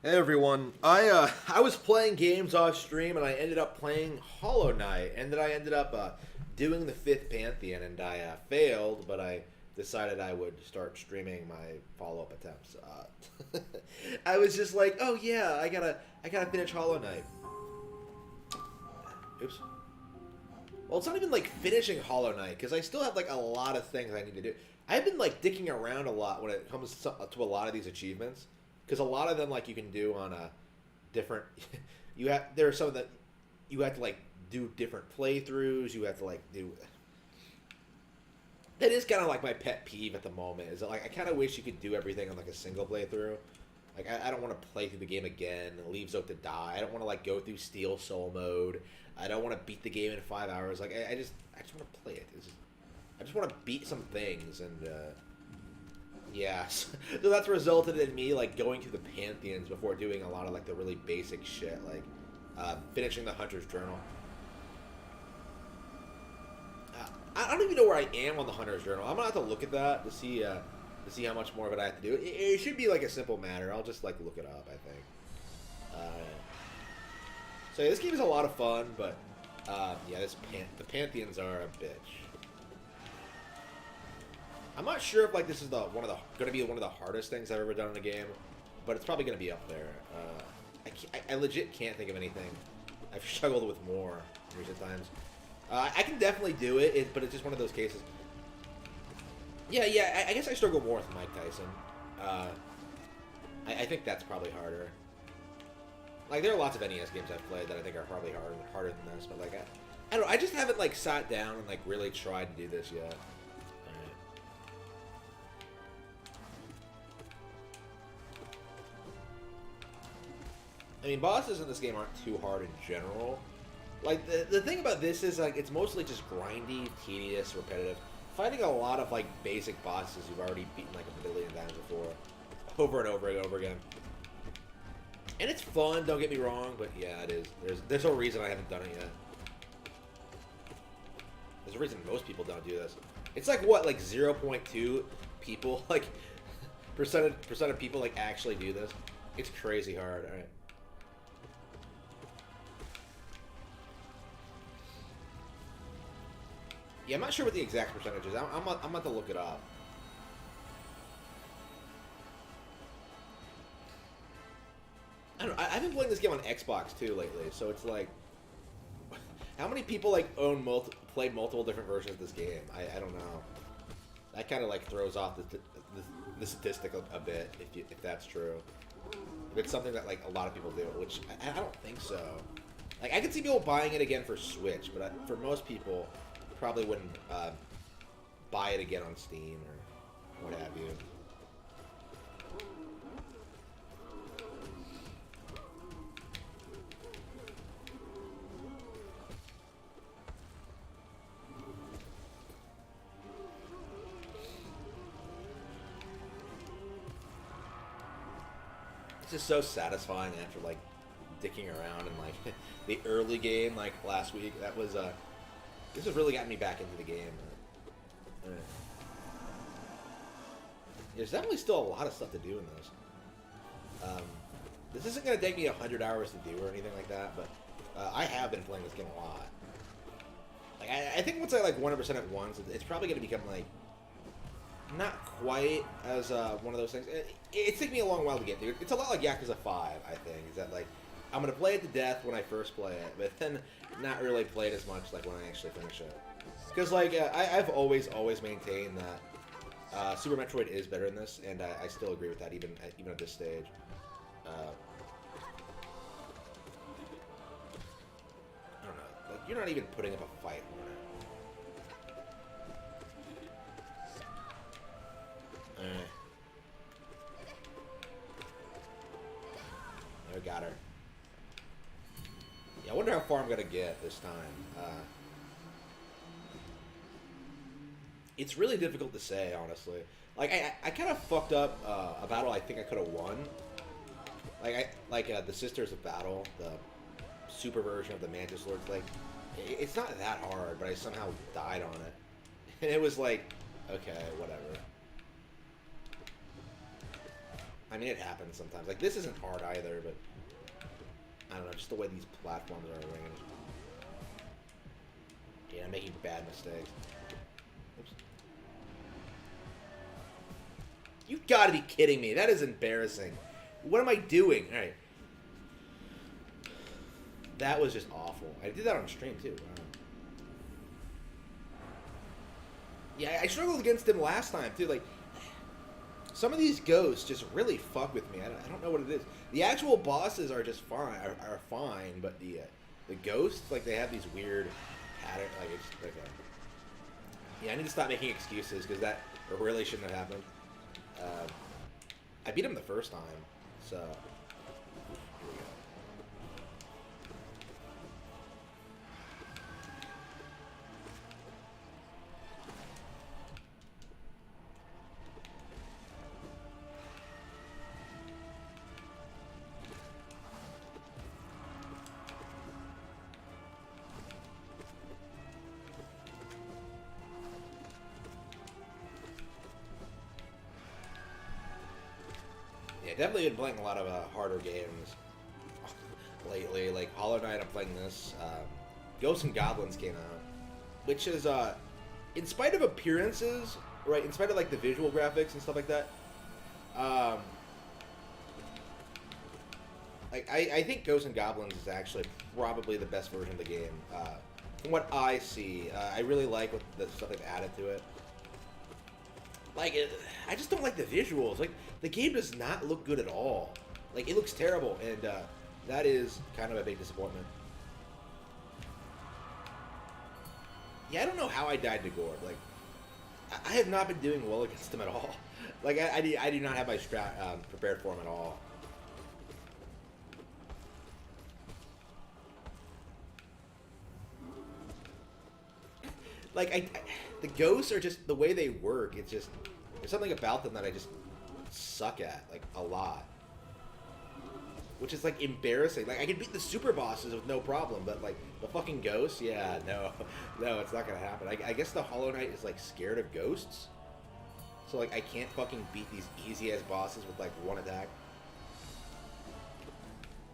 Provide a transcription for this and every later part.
Hey everyone, I was playing games off stream and I ended up playing Hollow Knight, and then I ended up doing the fifth Pantheon, and I failed, but I decided I would start streaming my follow up attempts. I was just like, oh yeah, I gotta finish Hollow Knight. Oops. Well, it's not even like finishing Hollow Knight because I still have like a lot of things I need to do. I've been like dicking around a lot when it comes to a lot of these achievements because a lot of them like you can do on a different. You have there are some that you have to like do different playthroughs. You have to like do. That is kind of like my pet peeve at the moment. Is that, like I kind of wish you could do everything on like a single playthrough. Like I don't want to play through the game again, leave Zote to die. I don't want to like go through Steel Soul mode. I don't want to beat the game in 5 hours. Like I just want to play it. I just want to beat some things, and yeah. So that's resulted in me like going through the Pantheons before doing a lot of like the really basic shit, like finishing the Hunter's Journal. I don't even know where I am on the Hunter's Journal. I'm gonna have to look at that to see how much more of it I have to do. It should be like a simple matter. I'll just like look it up. I think. So yeah, this game is a lot of fun, but yeah, the Pantheons are a bitch. I'm not sure if like this is gonna be one of the hardest things I've ever done in a game, but it's probably gonna be up there. I legit can't think of anything. I've struggled with more in recent times. I can definitely do it, but it's just one of those cases. Yeah. I guess I struggle more with Mike Tyson. I think that's probably harder. Like there are lots of NES games I've played that I think are probably harder than this, but like I don't know. I just haven't like sat down and like really tried to do this yet. I mean, bosses in this game aren't too hard in general. Like the thing about this is like it's mostly just grindy, tedious, repetitive. Fighting a lot of like basic bosses you've already beaten like a million times before, over and over and over again. And it's fun, don't get me wrong, but yeah, it is. There's no reason I haven't done it yet. There's a reason most people don't do this. It's like what, like 0.2 people, like percent of people like actually do this. It's crazy hard. All right. Yeah, I'm not sure what the exact percentage is. I'm about to look it up. I don't know. I've been playing this game on Xbox too lately, so it's like, how many people like played multiple different versions of this game? I don't know. That kind of like throws off the statistic a bit if that's true. If it's something that like a lot of people do, which I don't think so. Like I could see people buying it again for Switch, but for most people, probably wouldn't buy it again on Steam or what have you. It's just so satisfying after like dicking around in like the early game like last week. That was this has really gotten me back into the game. There's definitely still a lot of stuff to do in this. This isn't going to take me 100 hours to do or anything like that, but I have been playing this game a lot. Like I think once I like 100% at once, it's probably going to become like not quite as one of those things. It's taken me a long while to get through. It's a lot like Yakuza 5, I think. Is that like I'm going to play it to death when I first play it, but then not really play it as much like when I actually finish it. Because like I've always maintained that Super Metroid is better than this, and I still agree with that even at this stage. I don't know. Like you're not even putting up a fight, Hornet. Alright. I got her. Yeah, I wonder how far I'm gonna get this time. It's really difficult to say, honestly. Like I kind of fucked up a battle I think I could have won. Like the Sisters of Battle, the super version of the Mantis Lord. Like it's not that hard, but I somehow died on it, and it was like, okay, whatever. I mean, it happens sometimes. Like, this isn't hard either, but I don't know, just the way these platforms are arranged. Yeah, I'm making bad mistakes. Oops. You gotta be kidding me. That is embarrassing. What am I doing? Alright. That was just awful. I did that on stream, too. Wow. Yeah, I struggled against him last time, too. Like, some of these ghosts just really fuck with me. I don't know what it is. The actual bosses are just fine, are fine, but the ghosts, like, they have these weird pattern, like, it's like a... Yeah, I need to stop making excuses, because that really shouldn't have happened. I beat him the first time, so... Here we go. Yeah, definitely been playing a lot of harder games lately. Like Hollow Knight, I'm playing this. Ghosts and Goblins came out, which is, in spite of appearances, right? In spite of like the visual graphics and stuff like that, like I think Ghosts and Goblins is actually probably the best version of the game. From what I see, I really like what the stuff they've added to it. Like, I just don't like the visuals. Like, the game does not look good at all. Like, it looks terrible, and that is kind of a big disappointment. Yeah, I don't know how I died to Gorb. Like, I have not been doing well against him at all. Like, I do not have my strat prepared for him at all. Like, the ghosts are just, the way they work, it's just, there's something about them that I just suck at, like, a lot. Which is, like, embarrassing. Like, I can beat the super bosses with no problem, but, like, the fucking ghosts? Yeah, no. No, it's not gonna happen. I guess the Hollow Knight is, like, scared of ghosts? So, like, I can't fucking beat these easy-ass bosses with, like, one attack.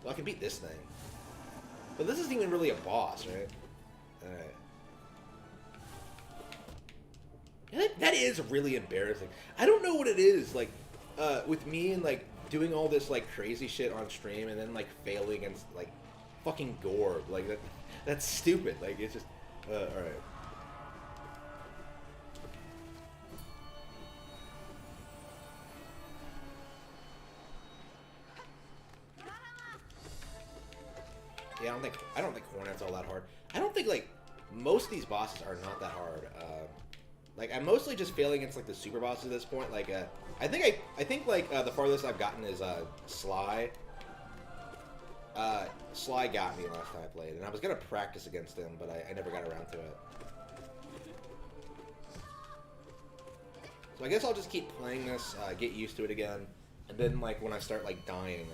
Well, I can beat this thing. But this isn't even really a boss, right? Alright. That is really embarrassing. I don't know what it is, like, with me and, like, doing all this, like, crazy shit on stream and then, like, failing against, like, fucking Gorb. Like, that's stupid. Like, it's just, alright. Yeah, I don't think Hornet's all that hard. I don't think, like, most of these bosses are not that hard. Like, I'm mostly just failing against, like, the super bosses at this point. Like, I think like, the farthest I've gotten is, Sly. Sly got me last time I played, and I was gonna practice against him, but I never got around to it. So I guess I'll just keep playing this, get used to it again, and then, like, when I start, like, dying,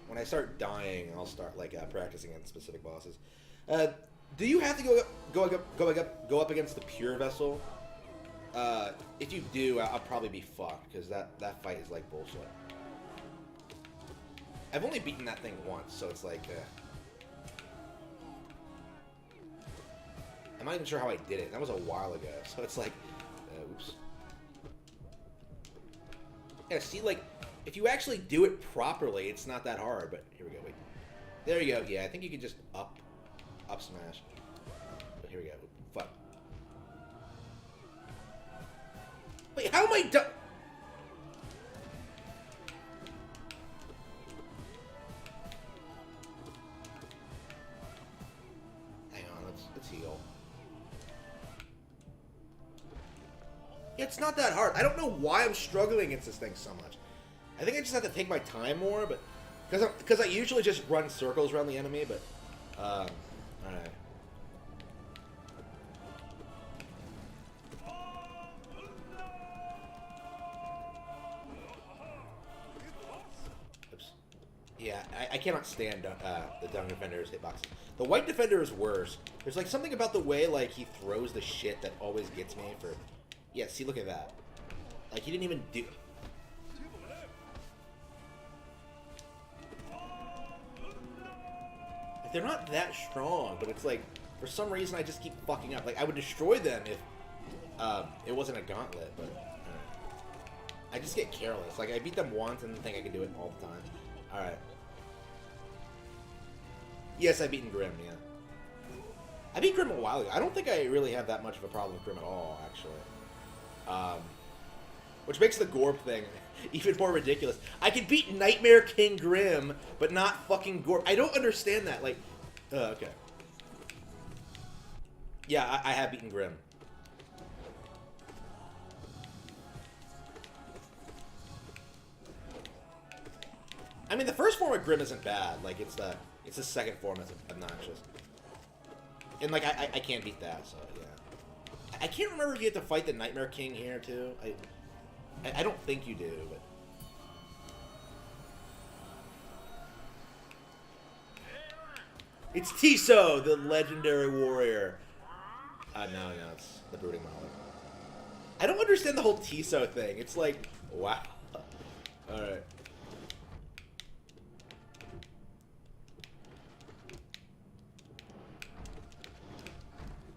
When I start dying, I'll start, like, practicing against specific bosses. Do you have to go up against the Pure Vessel? If you do, I'll probably be fucked, because that fight is, like, bullshit. I've only beaten that thing once, so it's like, I'm not even sure how I did it. That was a while ago, so it's like, oops. Yeah, see, like, if you actually do it properly, it's not that hard, but here we go, wait. There you go, yeah, I think you can just up smash. But here we go, fuck. Wait, how am I done? Hang on, let's heal. It's not that hard. I don't know why I'm struggling against this thing so much. I think I just have to take my time more, but because I usually just run circles around the enemy, but alright. Oops. Yeah, I cannot stand the Dung Defender's hitboxes. The White Defender is worse. There's like something about the way like he throws the shit that always gets me for. Yeah, see, look at that. Like, he didn't even do... Like, they're not that strong, but it's like, for some reason, I just keep fucking up. Like, I would destroy them if it wasn't a gauntlet, but... I just get careless. Like, I beat them once and think I can do it all the time. Alright. Yes, I've beaten Grim, yeah. I beat Grim a while ago. I don't think I really have that much of a problem with Grim at all, actually. Which makes the Gorb thing even more ridiculous. I can beat Nightmare King Grim, but not fucking Gorb. I don't understand that. Like, okay. Yeah, I have beaten Grim. I mean, the first form of Grim isn't bad. Like, it's the second form that's obnoxious. And, like, I can't beat that, so, yeah. I can't remember if you have to fight the Nightmare King here, too. I don't think you do, but... It's Tiso, the legendary warrior. No, it's the Brooding Mauler. I don't understand the whole Tiso thing. It's like, wow. Alright.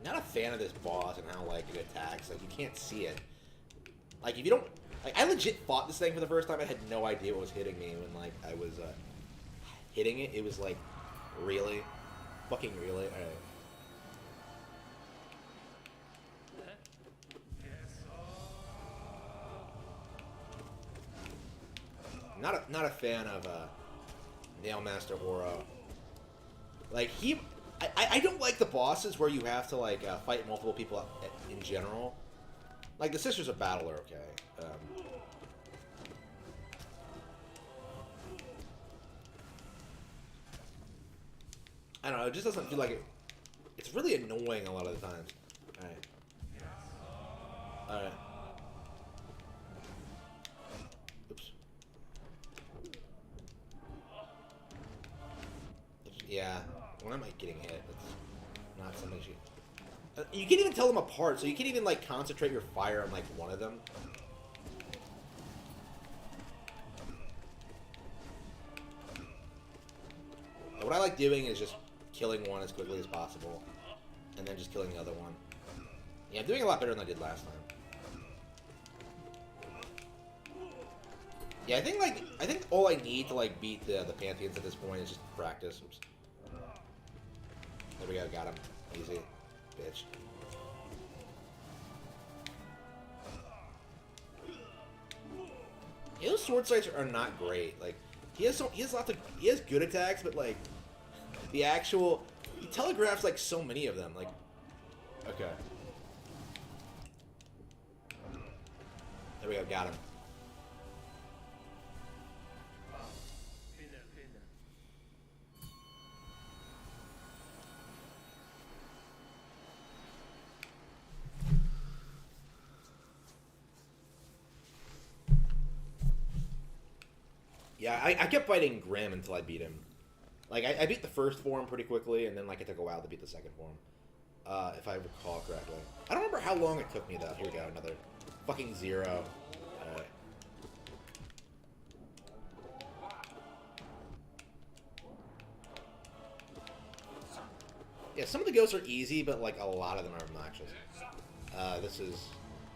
Not a fan of this boss and how, like, it attacks. Like, you can't see it. Like, if you don't... Like, I legit fought this thing for the first time. I had no idea what was hitting me when, like, I was, hitting it. It was like, really? Fucking really? Alright. Not a fan of, Nailmaster Oro. Like, I don't like the bosses where you have to, like, fight multiple people in general. Like, the Sisters of Battle are okay. I don't know, it just doesn't feel like it... It's really annoying a lot of the times. Alright. Alright. Oops. Yeah. When am I getting hit? That's not something you can't even tell them apart, so you can't even, like, concentrate your fire on, like, one of them. And what I like doing is just killing one as quickly as possible, and then just killing the other one. Yeah, I'm doing a lot better than I did last time. Yeah, I think all I need to, like, beat the Pantheons at this point is just practice. Oops. There we go, got him. Easy. Bitch. His sword sights are not great. Like, he has good attacks, but, like, the actual... He telegraphs, like, so many of them. Like, okay. There we go, got him. Yeah, I kept fighting Grim until I beat him. Like, I beat the first form pretty quickly, and then, like, it took a while to beat the second form. If I recall correctly. I don't remember how long it took me, though. Here we go, another fucking 0. Alright. Yeah, some of the ghosts are easy, but, like, a lot of them are obnoxious. This is...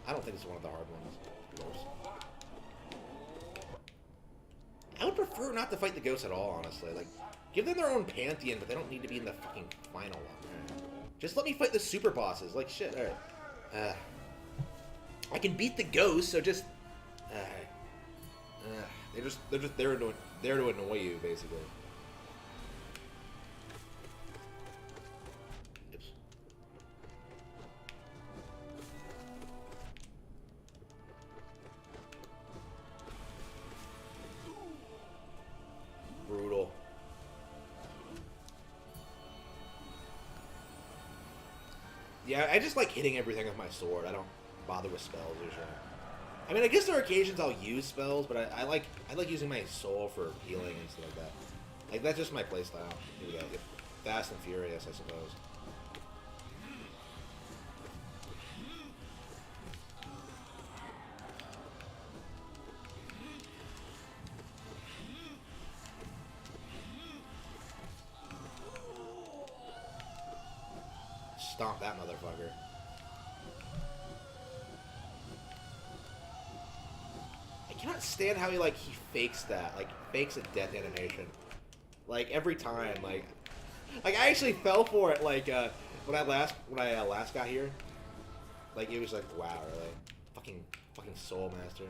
I don't think it's one of the hard ones, of course. I would prefer not to fight the ghosts at all, honestly. Like, give them their own pantheon, but they don't need to be in the fucking final one. Just let me fight the super bosses. Like, shit, alright. I can beat the ghosts, so just... they're just there to annoy you, basically. Oops. Brutal. Yeah, I just like hitting everything with my sword. I don't bother with spells usually. I mean, I guess there are occasions I'll use spells, but I like using my soul for healing and stuff like that. Like, that's just my playstyle. Here we go. Get fast and furious, I suppose. stomp that motherfucker. I cannot stand how he fakes that. Like, fakes a death animation. Like, every time. Like I actually fell for it, like, when I last got here. Like, it was like, wow, really? Fucking Soul Master.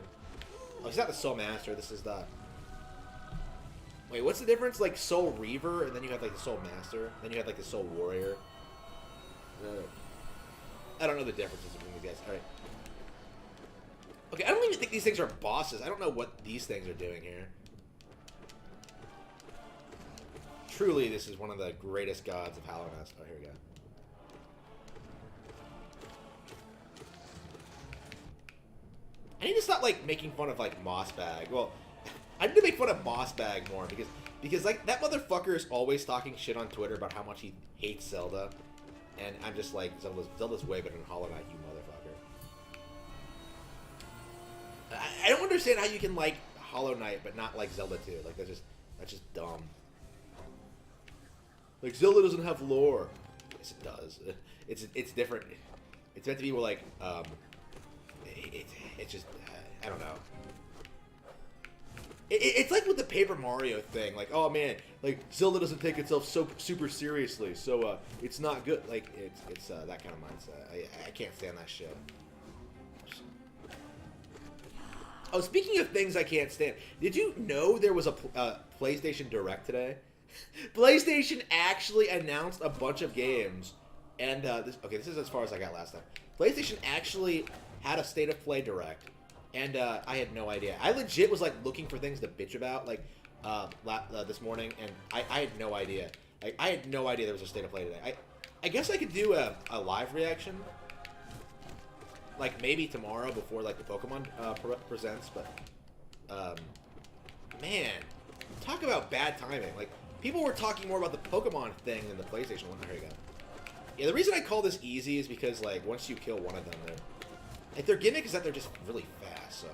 Oh, he's not the Soul Master, this is the... Wait, what's the difference? Like, Soul Reaver, and then you have, like, the Soul Master. Then you have, like, the Soul Warrior. I don't know the differences between these guys. Alright. Okay, I don't even think these things are bosses. I don't know what these things are doing here. Truly, this is one of the greatest gods of Hallownest. Oh, here we go. I need to stop, like, making fun of, like, Mossbag. Well, I need to make fun of Mossbag more, because like, that motherfucker is always talking shit on Twitter about how much he hates Zelda. And I'm just like, Zelda's way better than Hollow Knight, you motherfucker. I don't understand how you can like Hollow Knight, but not like Zelda 2. Like, that's just dumb. Like, Zelda doesn't have lore. Yes, it does. It's different. It's meant to be more like, it's just, I don't know. It's like with the Paper Mario thing. Like, oh man, like, Zelda doesn't take itself so super seriously, so it's not good. Like, it's that kind of mindset. I can't stand that shit. Oh, speaking of things I can't stand, did you know there was a PlayStation Direct today? PlayStation actually announced a bunch of games, and this is as far as I got last time. PlayStation actually had a State of Play Direct, and I had no idea. I legit was like looking for things to bitch about, like this morning, and I had no idea. Like, I had no idea there was a State of Play today. I guess I could do a live reaction, like maybe tomorrow before like the Pokemon presents, but man, talk about bad timing. Like, people were talking more about the Pokemon thing than the PlayStation one. There you go. Yeah, the reason I call this easy is because, like, once you kill one of them, like, their gimmick is that they're just really fast, so.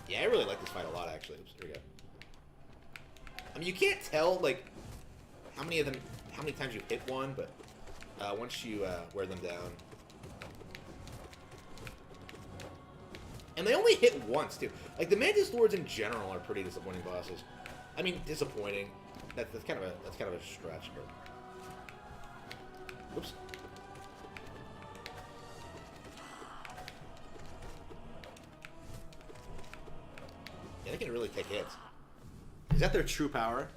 Yeah, I really like this fight a lot, actually. Oops, here we go. I mean, you can't tell, like, how many times you hit one, but once you wear them down. And they only hit once, too. Like, the Mantis Lords in general are pretty disappointing bosses. I mean, disappointing. That's kind of a stretch, but. Whoops. Yeah, they can really take hits. Is that their true power?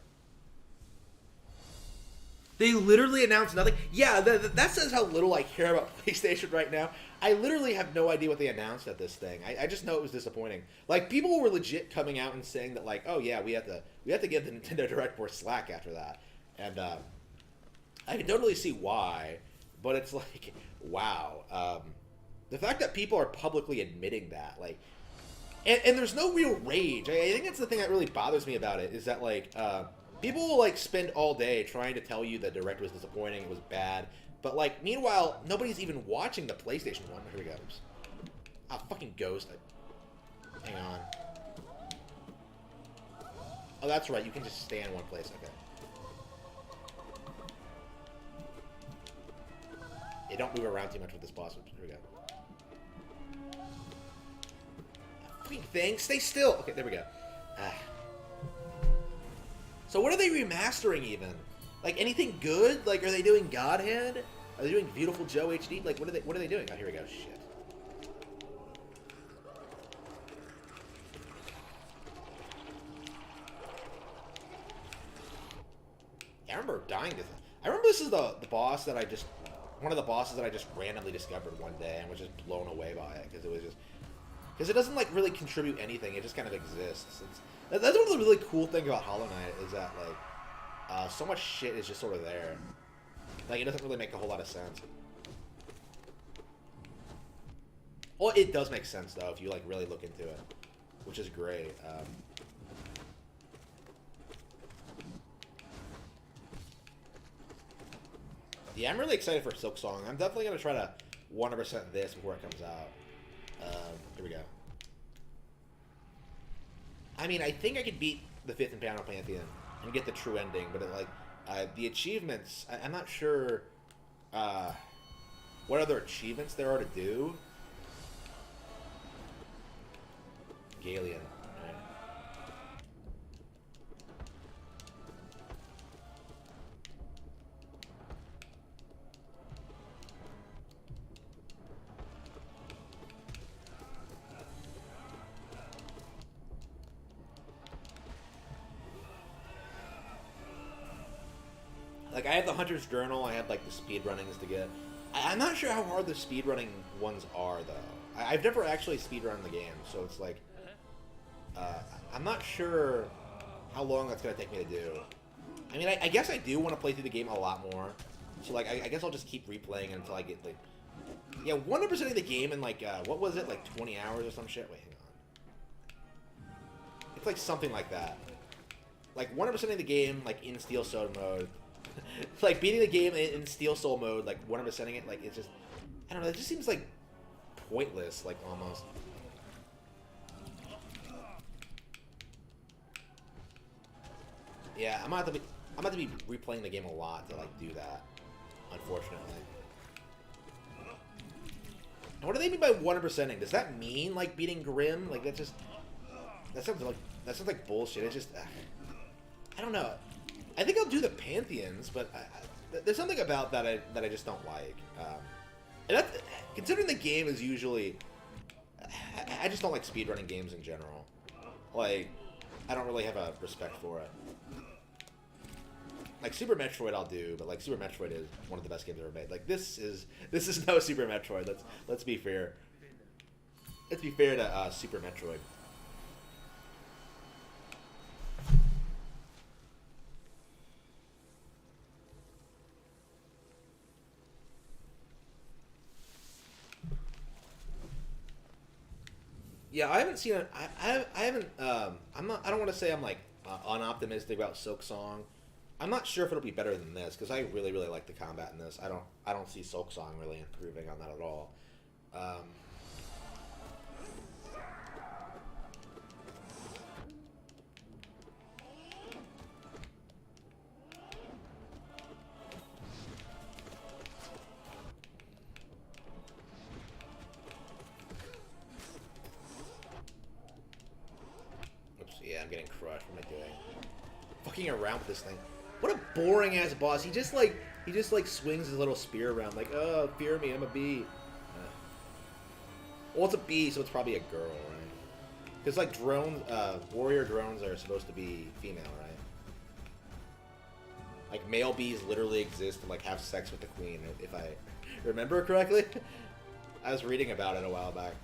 They literally announced nothing. Yeah, that says how little I care about PlayStation right now. I literally have no idea what they announced at this thing. I just know it was disappointing. Like, people were legit coming out and saying that, like, oh yeah, we have to give the Nintendo Direct more slack after that. And I can totally see why, but it's like, wow. The fact that people are publicly admitting that, like, and there's no real rage. I think that's the thing that really bothers me about it, is that, like, people will, like, spend all day trying to tell you the Direct was disappointing, it was bad, but, like, meanwhile, nobody's even watching the PlayStation one. Here we go. Ah, fucking Ghost. Hang on. Oh, that's right, you can just stay in one place. Okay. Yeah, don't move around too much with this boss. Here we go. Fucking thing, stay still! Okay, there we go. So what are they remastering, even? Like, anything good? Like, are they doing Godhead? Are they doing Beautiful Joe HD? Like, what are they doing? Oh, here we go. Shit. Yeah, I remember dying to this. I remember this is the boss that one of the bosses that I just randomly discovered one day and was just blown away by it, because it doesn't, like, really contribute anything. It just kind of exists. That's one of the really cool things about Hollow Knight, is that, like, so much shit is just sort of there. Like, it doesn't really make a whole lot of sense. Well, it does make sense, though, if you, like, really look into it, which is great. Yeah, I'm really excited for Silk Song. I'm definitely going to try to 100% this before it comes out. Here we go. I mean, I think I could beat the 5th and Pantheon. and get the true ending. But the achievements, I'm not sure uh, what other achievements there are to do. Galian. Right. Like, I have the Hunter's Journal, I have, like, the speed runnings to get. I'm not sure how hard the speed running ones are, though. I've never actually speed run the game, so it's like, I'm not sure how long that's going to take me to do. I mean, I guess I do want to play through the game a lot more. So, like, I guess I'll just keep replaying it until I get, like... Yeah, 100% of the game in, like, what was it? Like, 20 hours or some shit? Wait, hang on. It's, like, something like that. Like, 100% of the game, like, in Steel Soul mode. Like, beating the game in Steel Soul mode, like, 100%ing it, like, it's just... I don't know, it just seems, like, pointless, like, almost. Yeah, I'm about to be replaying the game a lot to like do that, unfortunately. And what do they mean by 100%ing? Does that mean like beating Grim? Like that sounds like bullshit. It's just I don't know. I think I'll do the Pantheons, but there's something about that I just don't like. And that's, considering the game is usually, I just don't like speedrunning games in general. Like, I don't really have a respect for it. Like, Super Metroid I'll do, but, like, Super Metroid is one of the best games ever made. Like, this is no Super Metroid. Let's be fair. Let's be fair to Super Metroid. Yeah, I haven't seen it. I haven't. I'm not. I don't want to say I'm like unoptimistic about Silk Song. I'm not sure if it'll be better than this because I really like the combat in this. I don't see Silk Song really improving on that at all. Oops, yeah, I'm getting crushed. What am I doing? Fucking around with this thing. What a boring ass boss. He just like swings his little spear around like, oh, fear me, I'm a bee. Well, it's a bee, so it's probably a girl, right? Because like drones, warrior drones are supposed to be female, right? Like male bees literally exist to like have sex with the queen, if I remember correctly. I was reading about it a while back.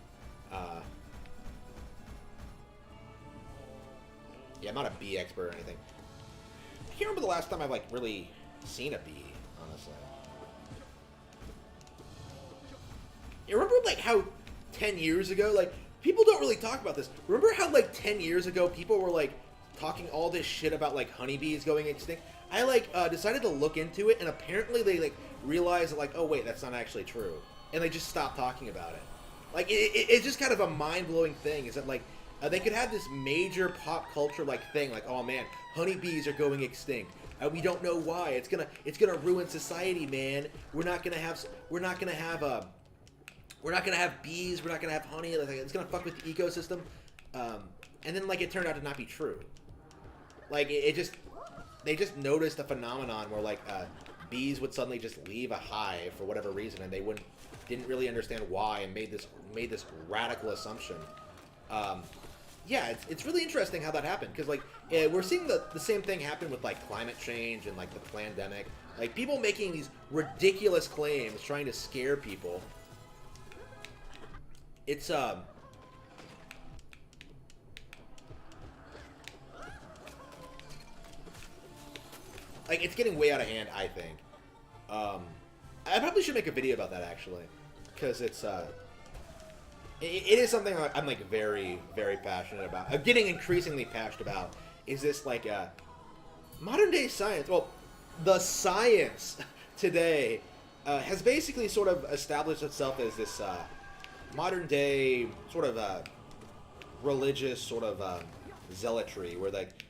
Yeah, I'm not a bee expert or anything. I can't remember the last time I've like really seen a bee, honestly. You remember like how 10 years ago, like people don't really talk about this. Remember how like 10 years ago people were like talking all this shit about like honeybees going extinct? I like decided to look into it, and apparently they like realized that, like, oh wait, that's not actually true, and they just stopped talking about it. Like it's just kind of a mind-blowing thing. Is that like they could have this major pop culture like thing, like, oh man, honeybees are going extinct. We don't know why. It's gonna ruin society, man. We're not gonna have bees. We're not gonna have honey. Like, it's gonna fuck with the ecosystem. And then like it turned out to not be true. Like they just noticed a phenomenon where like bees would suddenly just leave a hive for whatever reason, and they didn't really understand why, and made this radical assumption. Yeah, it's really interesting how that happened, because like we're seeing the same thing happen with like climate change and like the pandemic. Like people making these ridiculous claims, trying to scare people. It's like it's getting way out of hand, I think. I probably should make a video about that actually, because it is something I'm like very passionate about. I'm getting increasingly passionate about. Is this like modern day science? Well, the science today has basically sort of established itself as this modern day sort of religious sort of zealotry, where like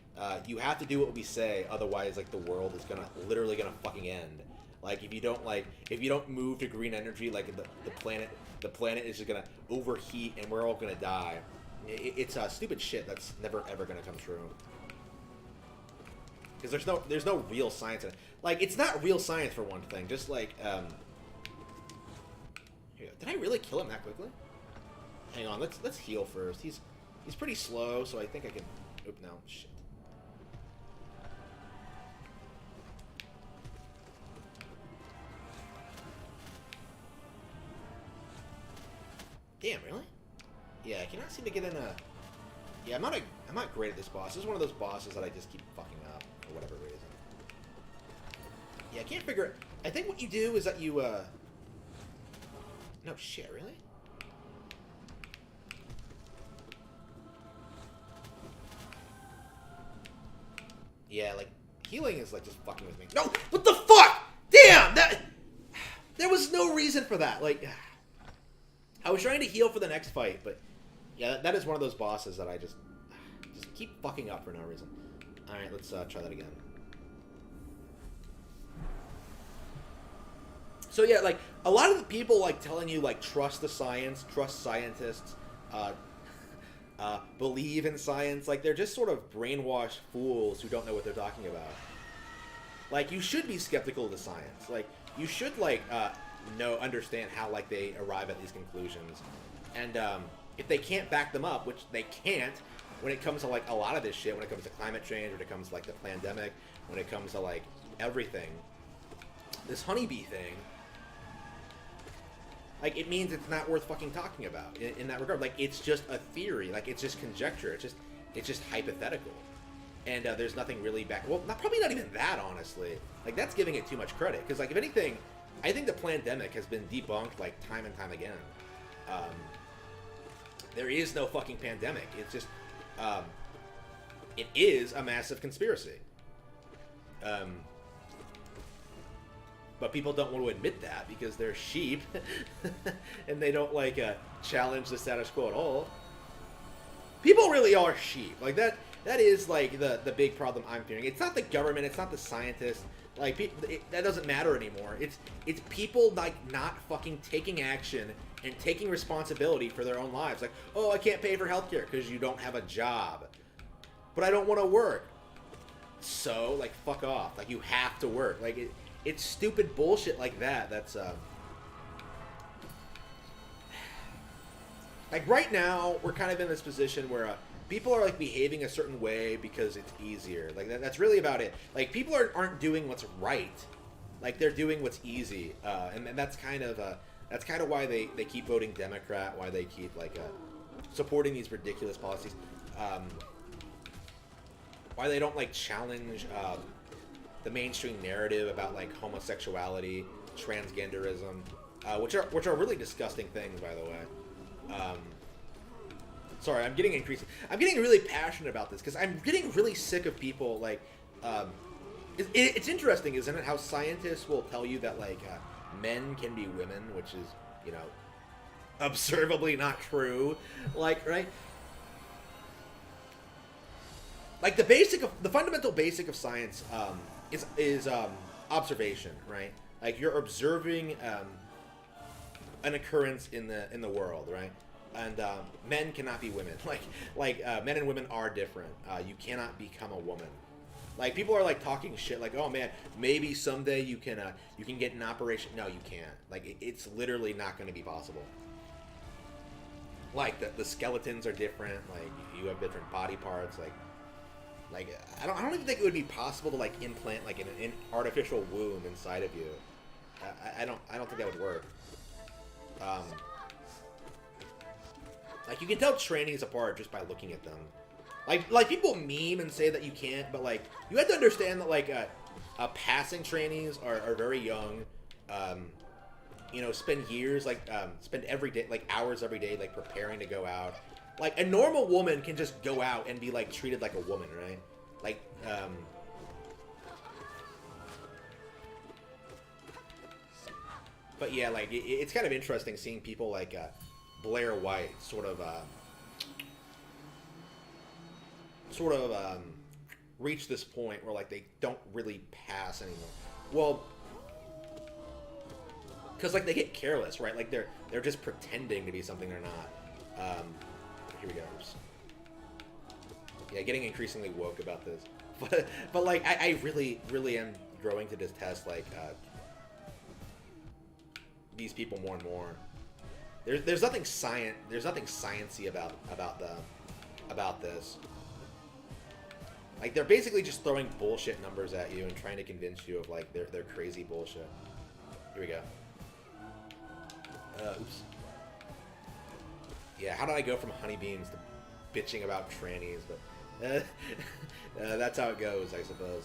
You have to do what we say, otherwise, like, the world is literally gonna fucking end. Like, if you don't move to green energy, like, the planet is just gonna overheat and we're all gonna die. It's stupid shit that's never ever gonna come true. Because there's no real science in it. Like, it's not real science for one thing. Just like, here, did I really kill him that quickly? Hang on, let's heal first. He's pretty slow, so I think I can. Oop, no, shit. Damn, really? Yeah, I cannot seem to get in a... Yeah, I'm not great at this boss. This is one of those bosses that I just keep fucking up for whatever reason. Yeah, I can't figure it. I think what you do is that you, No, shit, really? Yeah, like, healing is, like, just fucking with me. No! What the fuck?! Damn! There was no reason for that. Like... I was trying to heal for the next fight, but yeah, that is one of those bosses that I just keep fucking up for no reason. All right, let's try that again. So yeah, like a lot of the people like telling you like trust the science, trust scientists, believe in science. Like they're just sort of brainwashed fools who don't know what they're talking about. Like you should be skeptical of the science. Like you should like understand how like they arrive at these conclusions, and if they can't back them up, which they can't when it comes to like a lot of this shit, when it comes to climate change, when it comes to like the pandemic, when it comes to like everything, this honeybee thing, like it means it's not worth fucking talking about in that regard. Like it's just a theory, like it's just conjecture, it's just hypothetical, and there's nothing really back. Well, probably not even that, honestly. Like that's giving it too much credit, because like if anything, I think the pandemic has been debunked like time and time again. There is no fucking pandemic. It's just, it is a massive conspiracy. But people don't want to admit that because they're sheep and they don't like challenge the status quo at all. People really are sheep. Like that is like the big problem I'm fearing. It's not the government. It's not the scientists. Like that doesn't matter anymore. It's people like not fucking taking action and taking responsibility for their own lives. Like, oh, I can't pay for healthcare because you don't have a job, but I don't want to work. So like, fuck off. Like you have to work. Like it's stupid bullshit like that. That's like right now we're kind of in this position where people are like behaving a certain way because it's easier. Like that's really about it. Like people aren't doing what's right. Like they're doing what's easy, and that's kind of why they keep voting Democrat. Why they keep like supporting these ridiculous policies. Why they don't like challenge the mainstream narrative about like homosexuality, transgenderism, which are really disgusting things, by the way. Sorry, I'm getting really passionate about this because I'm getting really sick of people like. It's interesting, isn't it, how scientists will tell you that like men can be women, which is, you know, observably not true. Like, right? Like the fundamental basic of science is observation, right? Like you're observing an occurrence in the world, right? And men cannot be women. Like men and women are different. You cannot become a woman. Like people are like talking shit. Like, oh man, maybe someday you can get an operation. No, you can't. Like it's literally not going to be possible. Like the skeletons are different. Like you have different body parts. Like I don't even think it would be possible to like implant like an artificial womb inside of you. I don't think that would work. Like you can tell trainees apart just by looking at them. Like people meme and say that you can't, but like you have to understand that like passing trainees are very young. You know, spend years spend every day like hours every day like preparing to go out. Like a normal woman can just go out and be like treated like a woman, right? Like but yeah, like it's kind of interesting seeing people like Blair White sort of reach this point where like they don't really pass anymore. Well, because like they get careless, right? Like they're just pretending to be something they're not. Here we go. Oops. Yeah, getting increasingly woke about this, but like I really am growing to detest like these people more and more. There's nothing sciency about this. Like they're basically just throwing bullshit numbers at you and trying to convince you of like their crazy bullshit. Here we go. Oops. Yeah, how did I go from honeybeans to bitching about trannies? But that's how it goes, I suppose.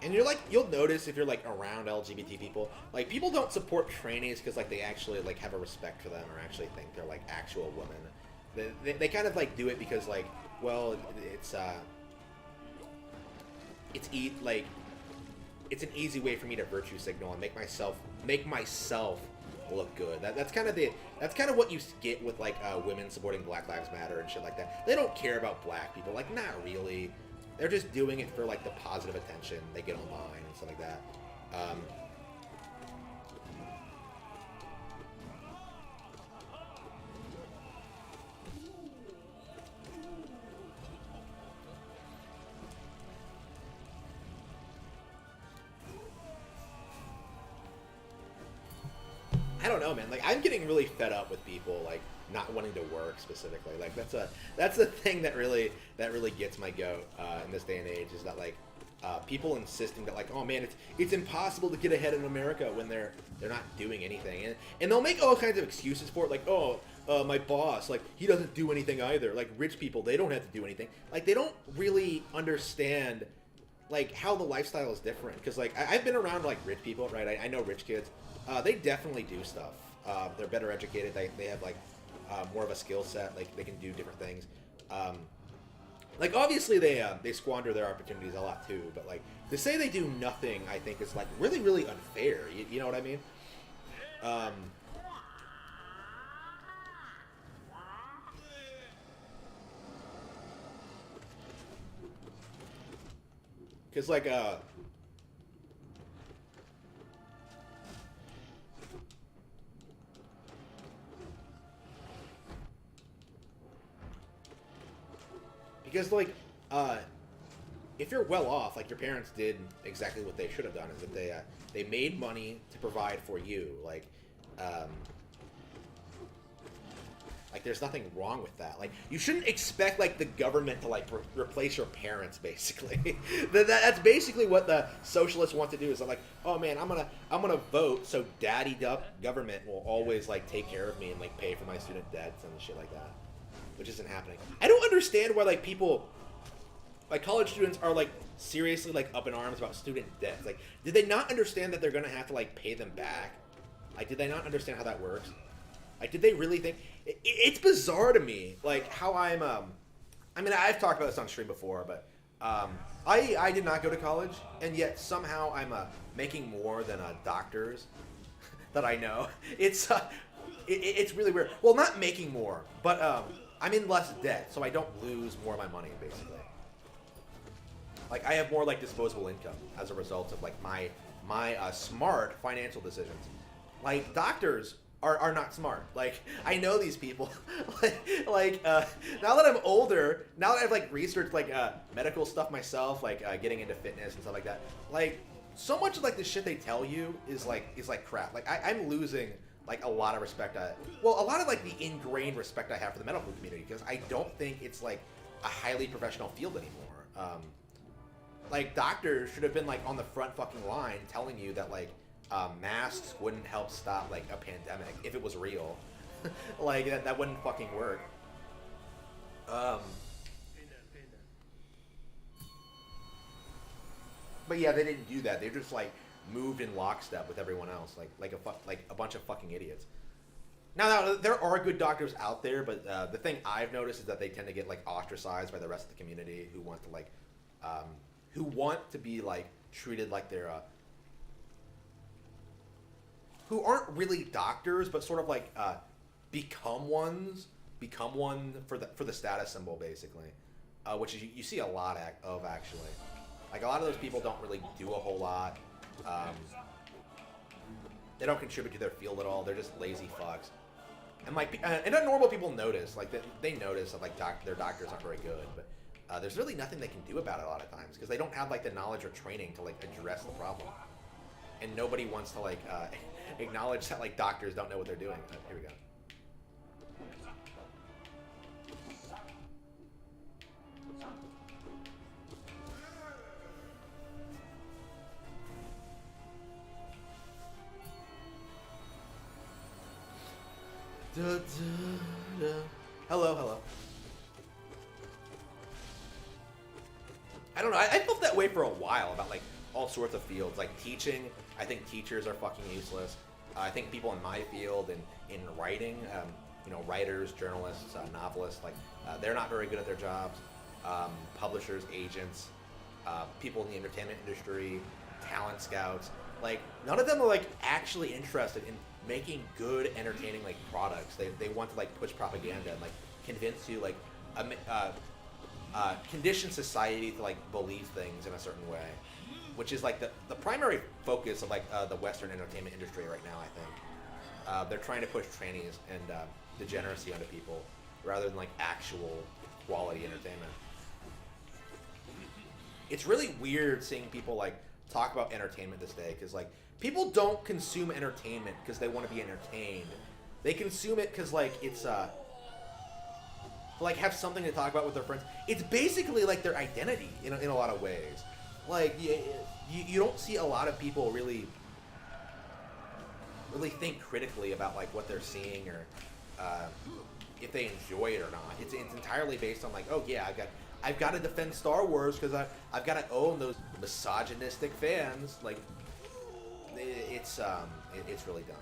And you'll notice if you're like around LGBT people, like people don't support trannies because like they actually like have a respect for them or actually think they're like actual women. They kind of like do it because like, well, it's like it's an easy way for me to virtue signal and make myself look good. That's kind of what you get with like women supporting Black Lives Matter and shit like that. They don't care about black people, like not really. They're just doing it for like the positive attention they get online and stuff like that. I don't know, man. Like I'm getting really fed up with people like not wanting to work specifically. Like that's the thing that really gets my goat in this day and age is that like people insisting that like, oh man, it's impossible to get ahead in America when they're not doing anything, and they'll make all kinds of excuses for it, like my boss, like he doesn't do anything either. Like rich people, they don't have to do anything. Like they don't really understand like how the lifestyle is different because like I've been around like rich people, right? I know rich kids. They definitely do stuff. They're better educated. They have like more of a skill set. Like they can do different things. Like obviously they squander their opportunities a lot too. But like to say they do nothing, I think is like really unfair. You know what I mean? Because like because like if you're well off, like your parents did exactly what they should have done, is that they made money to provide for you. Like there's nothing wrong with that. Like you shouldn't expect like the government to like replace your parents. Basically, that's basically what the socialists want to do. Is like, oh man, I'm gonna vote so daddy government will always like take care of me and like pay for my student debts and shit like that, which isn't happening. I don't understand why like people, like college students, are like seriously like up in arms about student debts. Like, did they not understand that they're gonna have to like pay them back? Like, did they not understand how that works? Like, did they really think? It's bizarre to me, like how I mean, I've talked about this on stream before, but I did not go to college, and yet somehow I'm making more than doctors that I know. It's really weird. Well, not making more, but I'm in less debt, so I don't lose more of my money, basically. Like I have more like disposable income as a result of like my smart financial decisions. Like doctors are not smart. Like I know these people. Now that I'm older, now that I've like researched like medical stuff myself, like getting into fitness and stuff like that. Like so much of like the shit they tell you is like crap. Like I'm losing like a lot of respect. A lot of like the ingrained respect I have for the medical community because I don't think it's like a highly professional field anymore. Like doctors should have been like on the front fucking line telling you that like masks wouldn't help stop like a pandemic if it was real. Like that wouldn't fucking work. But yeah, they didn't do that. They just like moved in lockstep with everyone else, like a bunch of fucking idiots. Now there are good doctors out there, but the thing I've noticed is that they tend to get like ostracized by the rest of the community who want to like um, who want to be like treated like they're who aren't really doctors, but sort of like become one for the status symbol, basically, which is you see a lot of actually. Like a lot of those people don't really do a whole lot. They don't contribute to their field at all. They're just lazy fucks. And like, and normal people notice, like they notice that like their doctors aren't very good, but there's really nothing they can do about it a lot of times because they don't have like the knowledge or training to like address the problem. And nobody wants to like acknowledge that like doctors don't know what they're doing. Here we go. Da, da, da. Hello, hello. I don't know. I felt that way for a while about like all sorts of fields, like teaching. I think teachers are fucking useless. I think people in my field and in writing, writers, journalists, novelists, like they're not very good at their jobs. Publishers, agents, people in the entertainment industry, talent scouts, like none of them are like actually interested in making good, entertaining like products. They want to like push propaganda and like convince you like condition society to like believe things in a certain way, which is like the primary focus of like the Western entertainment industry right now. I think they're trying to push trannies and degeneracy onto people rather than like actual quality entertainment. It's really weird seeing people like talk about entertainment this day because like people don't consume entertainment because they want to be entertained. They consume it because like it's like have something to talk about with their friends. It's basically like their identity in a lot of ways. Like you don't see a lot of people really think critically about like what they're seeing or if they enjoy it or not. It's entirely based on like, oh yeah, I've got to defend Star Wars because I've got to own those misogynistic fans. Like it's really dumb.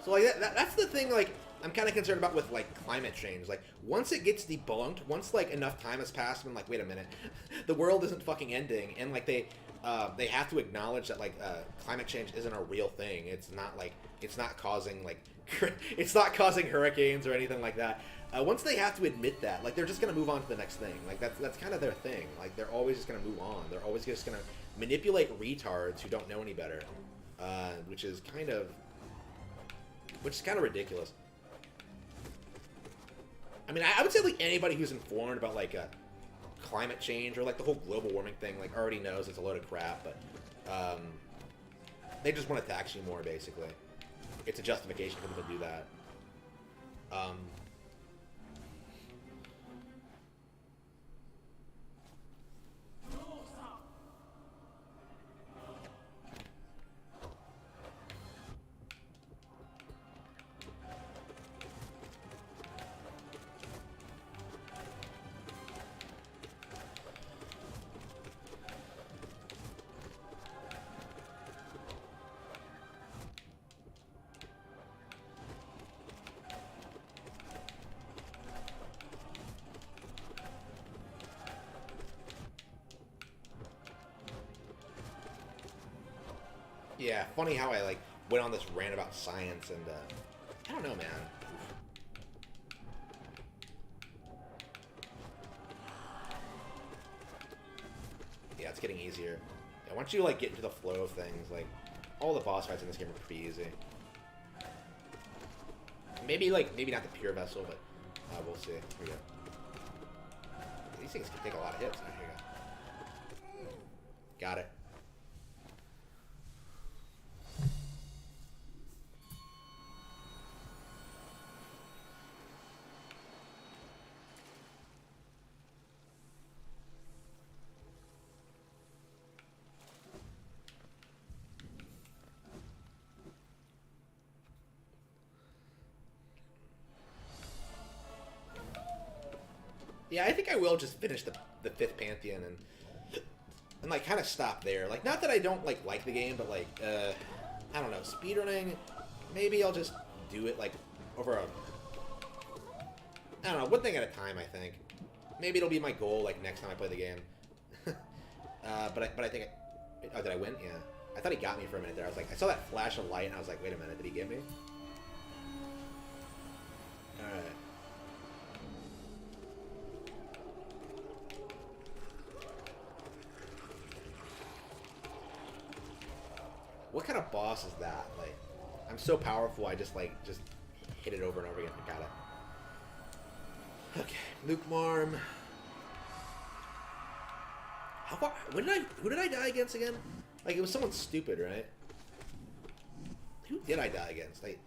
So like that's the thing like I'm kind of concerned about with like climate change. Like once it gets debunked, once like enough time has passed, and I'm like, wait a minute, the world isn't fucking ending, and like they have to acknowledge that like climate change isn't a real thing. It's not causing like it's not causing hurricanes or anything like that. Once they have to admit that, like they're just gonna move on to the next thing. Like that's kind of their thing. Like they're always just gonna move on. They're always just gonna manipulate retards who don't know any better, which is kind of ridiculous. I mean, I would say like anybody who's informed about like climate change or like the whole global warming thing like already knows it's a load of crap, but they just want to tax you more. Basically, it's a justification for them to do that. Yeah, funny how I like went on this rant about science and I don't know, man. Yeah, it's getting easier. Yeah, once you like get into the flow of things, like all the boss fights in this game are pretty easy. Maybe not the pure vessel, but we'll see. Here we go. These things can take a lot of hits. Here we go. Got it. Yeah, I think I will just finish the fifth Pantheon and like kind of stop there. Like, not that I don't like the game, but like I don't know, speedrunning. Maybe I'll just do it like over a, I don't know, one thing at a time. I think maybe it'll be my goal like next time I play the game. But I think oh, did I win? Yeah. I thought he got me for a minute there. I was like, I saw that flash of light and I was like, wait a minute, did he get me? All right. What kind of boss is that? Like, I'm so powerful, I just hit it over and over again. I got it. Okay, Luke Marm. How far? Who did I die against again? Like, it was someone stupid, right? Who did I die against? Like,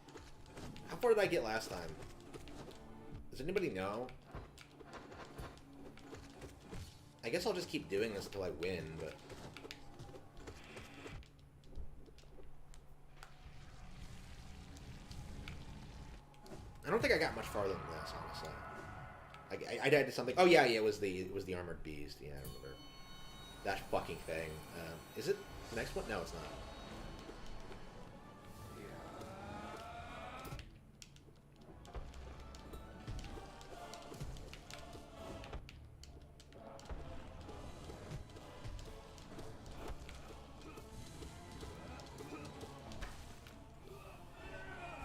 how far did I get last time? Does anybody know? I guess I'll just keep doing this until I win, but... I don't think I got much farther than this, honestly. I died to something. Oh yeah, it was the armored beast. Yeah, I remember that fucking thing. Is it the next one? No, it's not.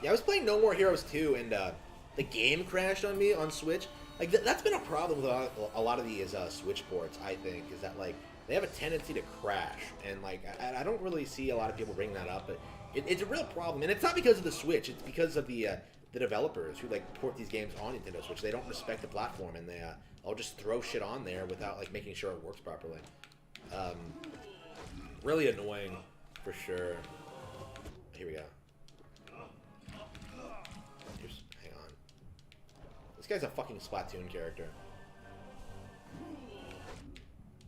Yeah, I was playing No More Heroes 2, and the game crashed on me on Switch. Like, that's been a problem with a lot of these Switch ports, I think, is that, like, they have a tendency to crash. And, like, I don't really see a lot of people bringing that up, but it's a real problem. And it's not because of the Switch. It's because of the developers who, like, port these games on Nintendo Switch. They don't respect the platform, and they'll just throw shit on there without, like, making sure it works properly. Really annoying, for sure. Here we go. This guy's a fucking Splatoon character.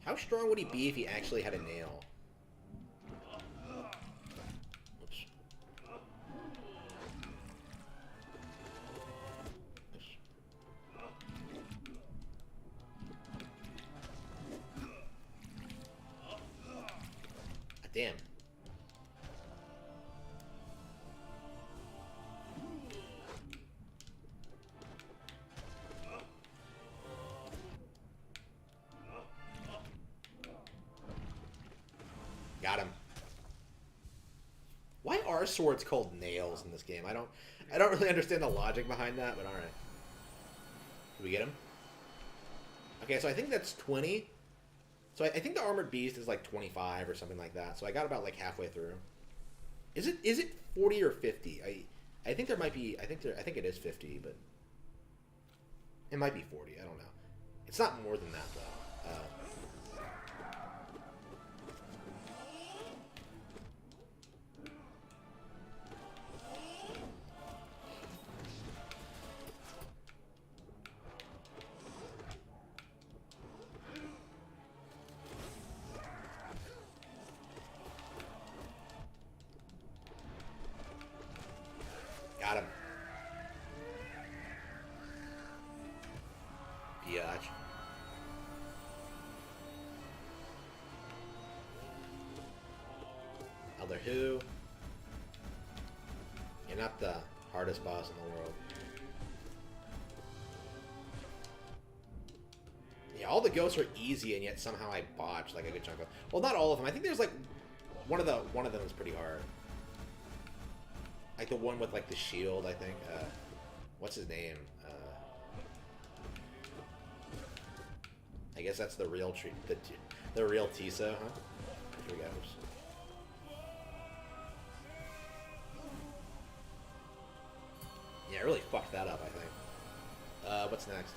How strong would he be if he actually had a nail? Oops. Oops. Ah, damn. Got him. Why are swords called nails in this game? I don't really understand the logic behind that, but alright. Did we get him? Okay, so I think that's 20. So I think the armored beast is like 25 or something like that. So I got about like halfway through. Is it 40 or 50? I think there might be I think it is 50, but it might be 40. I don't know. It's not more than that though. Got him. Biatch. Elder Who. You're not the hardest boss in the world. Yeah, all the ghosts are easy, and yet somehow I botched like a good chunk of. Well, not all of them. I think there's like one of them is pretty hard. Like the one with like the shield, I think. What's his name? I guess that's the real the real Tiso, huh? Here we go. Oops. Yeah, I really fucked that up, I think. What's next?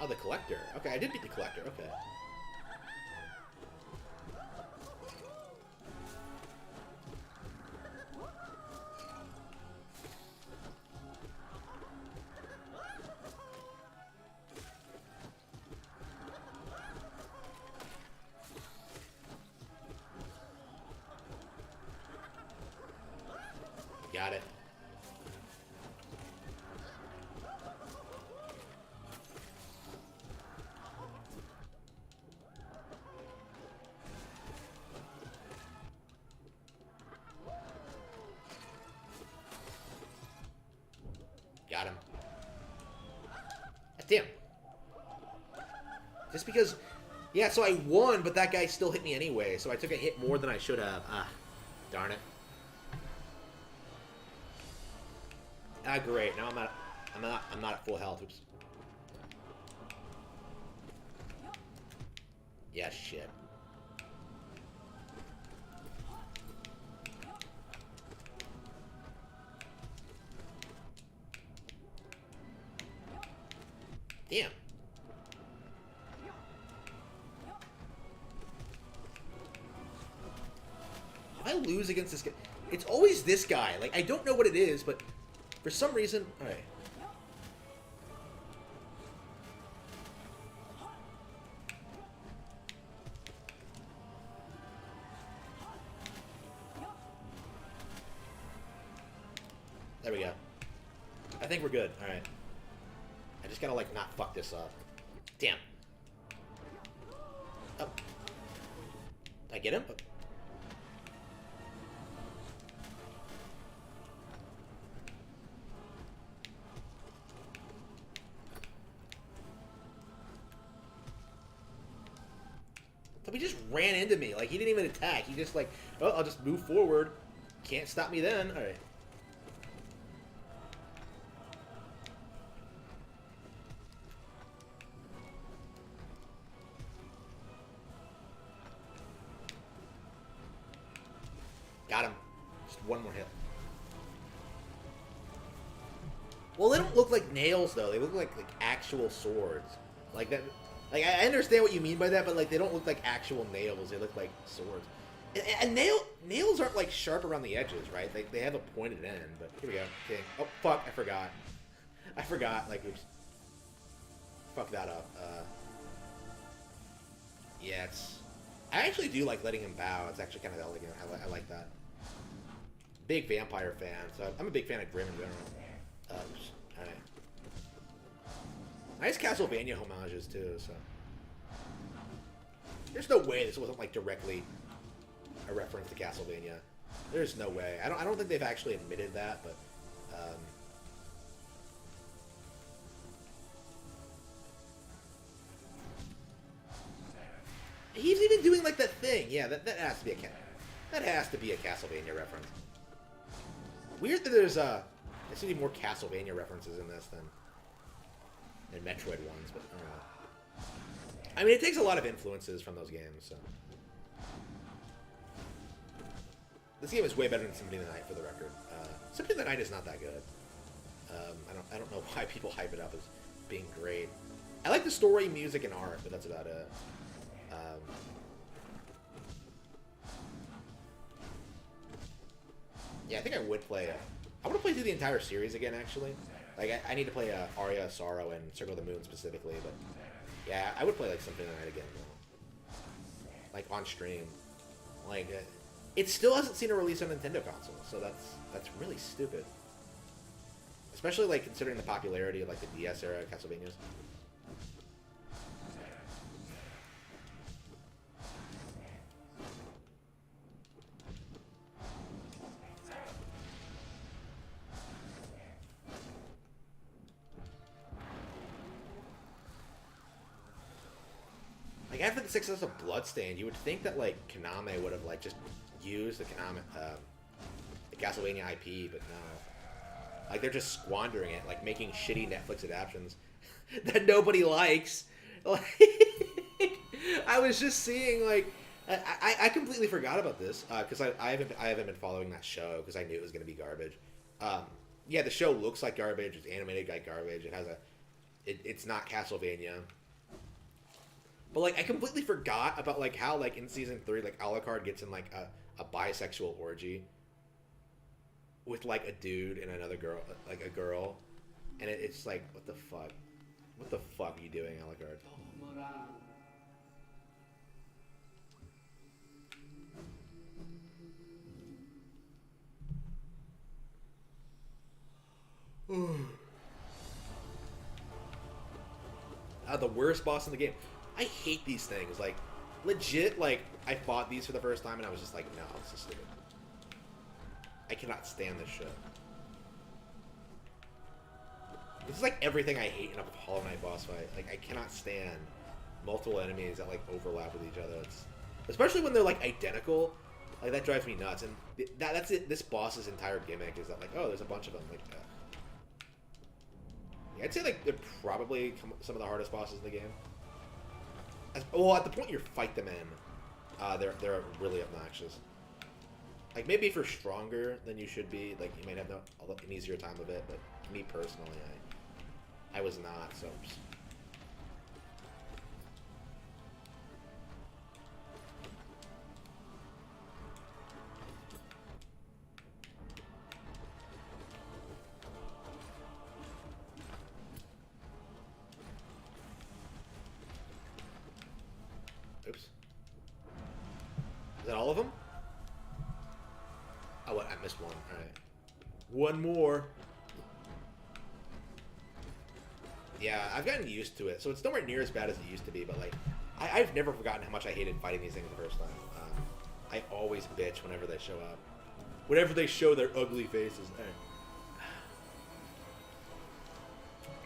Oh, the Collector. Okay, I did beat the Collector. Okay. Got it. Damn. Just because... Yeah, so I won, but that guy still hit me anyway, so I took a hit more than I should have. Ah, darn it. Ah, great. Now I'm not at full health. Oops. Yeah, shit. Damn. If I lose against this guy, it's always this guy. Like, I don't know what it is, but for some reason, all right. There we go. I think we're good. All right. I just gotta, like, not fuck this up. Damn. Oh. Did I get him? Oh. He just ran into me. Like, he didn't even attack. He just, like, oh, I'll just move forward. Can't stop me then. All right. Got him. Just one more hit. Well, they don't look like nails, though. They look like actual swords. Like that. Like, I understand what you mean by that, but, like, they don't look like actual nails. They look like swords. And nails aren't, like, sharp around the edges, right? They have a pointed end, but here we go. Okay. Oh, fuck. I forgot. I forgot. Like, oops. Fuck that up. Yeah, it's... I actually do like letting him bow. It's actually kind of elegant. I like that. Big vampire fan, so I'm a big fan of Grimm in general. Oops. All right. Nice Castlevania homages too. So there's no way this wasn't like directly a reference to Castlevania. There's no way. I don't think they've actually admitted that, but he's even doing like that thing. Yeah, that has to be a Castlevania reference. Weird that there's there seems to be more Castlevania references in this than Metroid ones, but I don't know. I mean, it takes a lot of influences from those games, so. This game is way better than Symphony of the Night, for the record. Symphony of the Night is not that good. I don't know why people hype it up as being great. I like the story, music, and art, but that's about it. Yeah, I think I would play it. I want to play through the entire series again, actually. Like, I need to play Aria of Sorrow and Circle of the Moon specifically, but yeah, I would play like Symphony of the Night again, like on stream. Like, it still hasn't seen a release on Nintendo console, so that's really stupid. Especially like considering the popularity of like the DS era Castlevanias. Like, after the success of Bloodstained, you would think that, like, Konami would have, like, just used the the Castlevania IP, but no. Like, they're just squandering it, like, making shitty Netflix adaptations that nobody likes. Like, I was just seeing, like, I completely forgot about this, because I haven't been following that show, because I knew it was going to be garbage. Yeah, the show looks like garbage, it's animated like garbage, it has it's not Castlevania. But, like, I completely forgot about, like, how, like, in Season 3, like, Alucard gets in, like, a bisexual orgy with, like, a dude and another girl, like, a girl. And it's like, what the fuck? What the fuck are you doing, Alucard? The worst boss in the game. I hate these things. Like, legit, like, I fought these for the first time and I was just like, no, this is stupid. I cannot stand this shit. This is like everything I hate in a Hollow Knight boss fight. Like, I cannot stand multiple enemies that, like, overlap with each other. Especially when they're, like, identical. Like, that drives me nuts. And that's it. This boss's entire gimmick is that, like, oh, there's a bunch of them. Like, yeah, I'd say, like, they're probably some of the hardest bosses in the game. Well, at the point you fight them in, they're really obnoxious. Like, maybe if you're stronger than you should be, like, you might have an easier time of it, but me personally, I was not, so... Oops. Is that all of them? Oh, what? I missed one. Alright. One more. Yeah, I've gotten used to it, so it's nowhere near as bad as it used to be, but, like, I've never forgotten how much I hated fighting these things the first time. I always bitch whenever they show up. Whenever they show their ugly faces.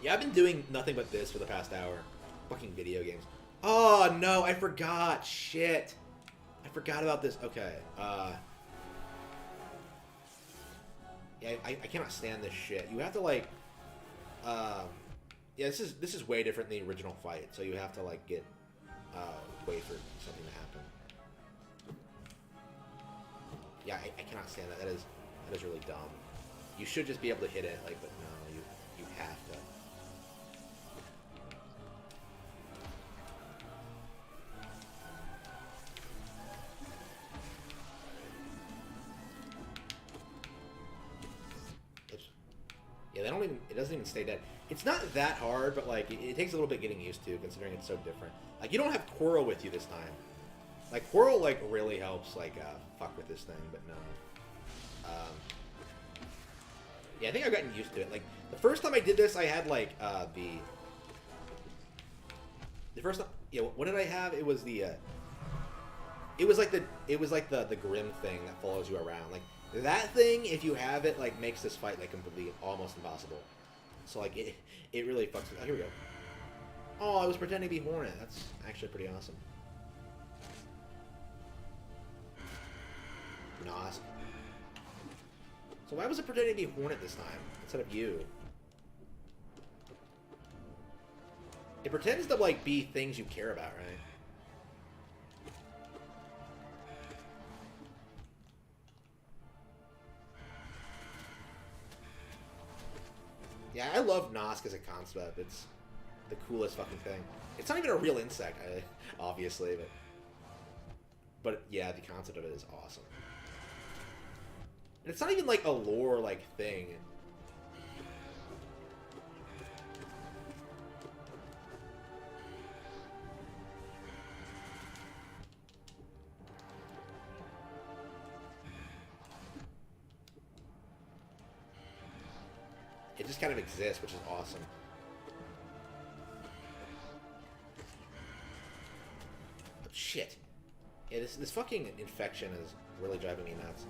Yeah, I've been doing nothing but this for the past hour. Fucking video games. Oh, no, I forgot. Shit. I forgot about this. Okay, yeah, I cannot stand this shit. You have to, like, yeah, this is way different than the original fight, so you have to, like, wait for something to happen. Yeah, I cannot stand that. That is really dumb. You should just be able to hit it, like, but no, you have to. Yeah, they don't even. It doesn't even stay dead. It's not that hard, but like it takes a little bit getting used to, considering it's so different. Like you don't have Quirrell with you this time. Like Quirrell, like really helps, like fuck with this thing, but no. Yeah, I think I've gotten used to it. Like the first time I did this, I had like the first time. Yeah, what did I have? It was the. It was like the Grim thing that follows you around. Like that thing, if you have it, like makes this fight like completely almost impossible. So like it really fucks with. Oh, here we go. Oh, I was pretending to be Hornet. That's actually pretty awesome. Nosk. So why was it pretending to be Hornet this time instead of you? It pretends to like be things you care about, right? Yeah, I love Nosk as a concept. It's the coolest fucking thing. It's not even a real insect, obviously, but yeah, the concept of it is awesome. And it's not even like a lore like thing. It just kind of exists, which is awesome. But shit. Yeah, this fucking infection is really driving me nuts.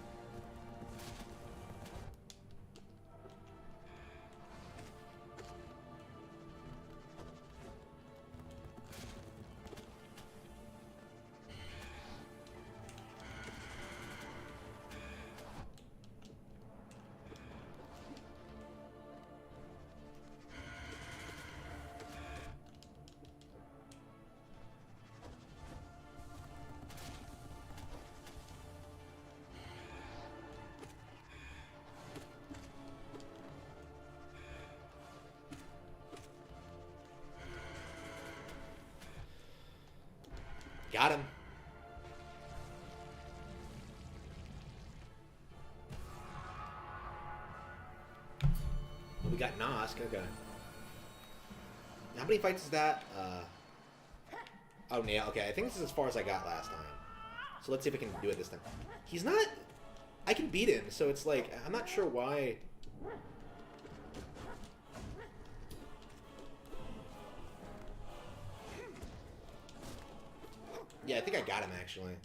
Got him. Well, we got Nosk. Okay. How many fights is that? Oh, yeah. Okay, I think this is as far as I got last time. So let's see if we can do it this time. He's not... I can beat him, so it's like... I'm not sure why... Yeah, I think I got him, actually.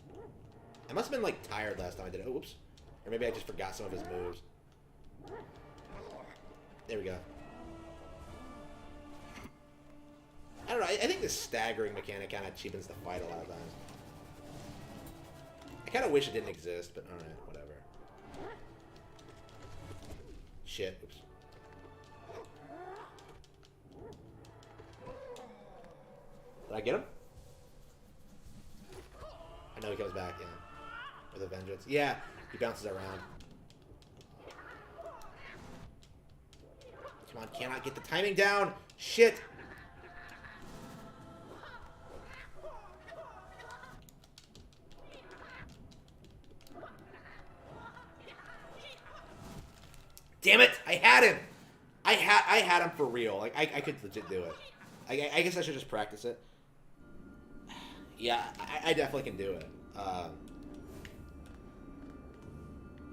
I must have been, like, tired last time I did it. Oh, oops. Or maybe I just forgot some of his moves. There we go. don't know. I think the staggering mechanic kind of cheapens the fight a lot of times. I kind of wish it didn't exist, but alright, whatever. Shit. Oops. Did I get him? I know he comes back, yeah. With a vengeance. Yeah, he bounces around. Come on, cannot get the timing down. Shit. Damn it! I had him. I had him for real. Like I could legit do it. I guess I should just practice it. Yeah, I definitely can do it.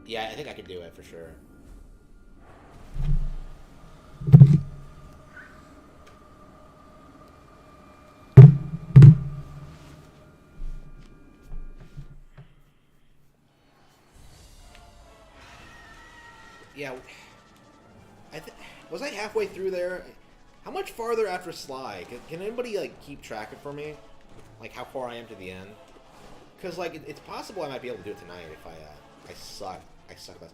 Yeah, I think I can do it for sure. Yeah, was I halfway through there? How much farther after Sly? Can anybody like keep track of for me? Like how far I am to the end? Because like it's possible I might be able to do it tonight if I suck. I suck less.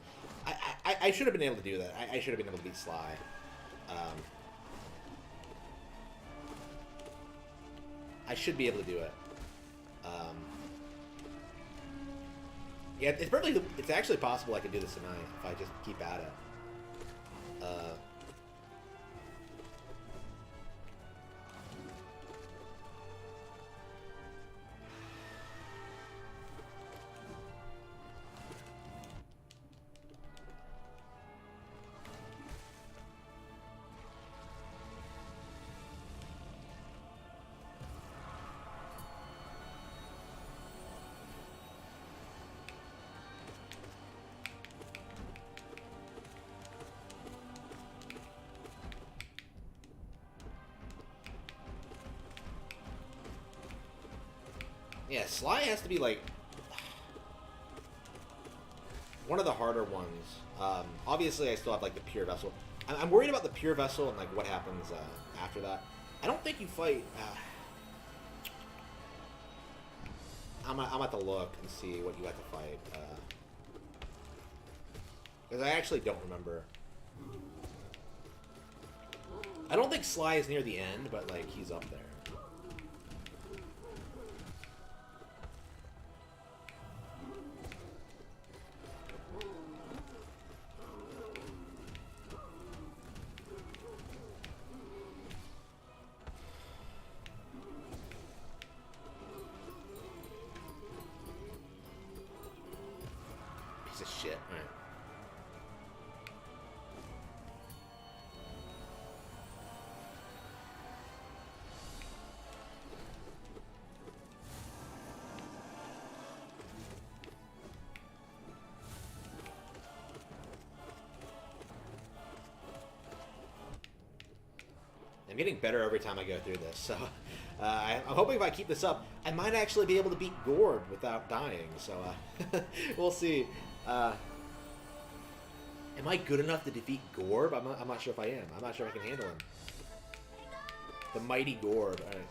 I should have been able to do that. I should have been able to beat Sly. I should be able to do it. Yeah, it's actually possible I could do this tonight if I just keep at it. Yeah, Sly has to be like one of the harder ones. Obviously, I still have like the Pure Vessel. I'm worried about the Pure Vessel and like what happens after that. I don't think you fight. I'm at to look and see what you have to fight. Because I actually don't remember. I don't think Sly is near the end, but like he's up there. Piece of shit. All right. I'm getting better every time I go through this, so I'm hoping if I keep this up, I might actually be able to beat Gord without dying, so we'll see. Am I good enough to defeat Gorb? I'm not sure if I am. I'm not sure I can handle him. The mighty Gorb. All right.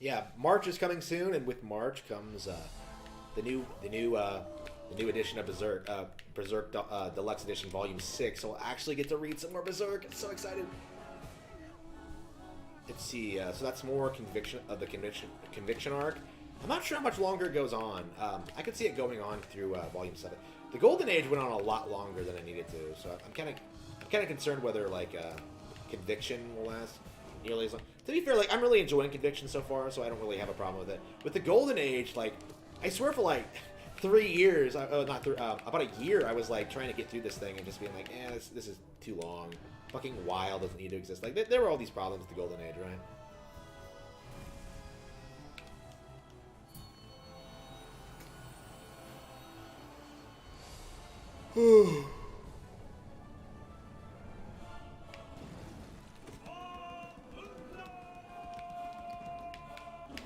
Yeah, March is coming soon, and with March comes the new edition of Berserk, Berserk Deluxe Edition Volume 6. So we'll actually get to read some more Berserk. I'm so excited. Let's see. So that's more conviction of the conviction arc. I'm not sure how much longer it goes on. I could see it going on through Volume 7. The Golden Age went on a lot longer than I needed to, so I'm kind of concerned whether like Conviction will last nearly as long. To be fair, like I'm really enjoying Conviction so far, so I don't really have a problem with it. With the Golden Age, like I swear for like 3 years, about a year, I was like trying to get through this thing and just being like, this is too long. Fucking Wild doesn't need to exist. Like there were all these problems with the Golden Age, right? But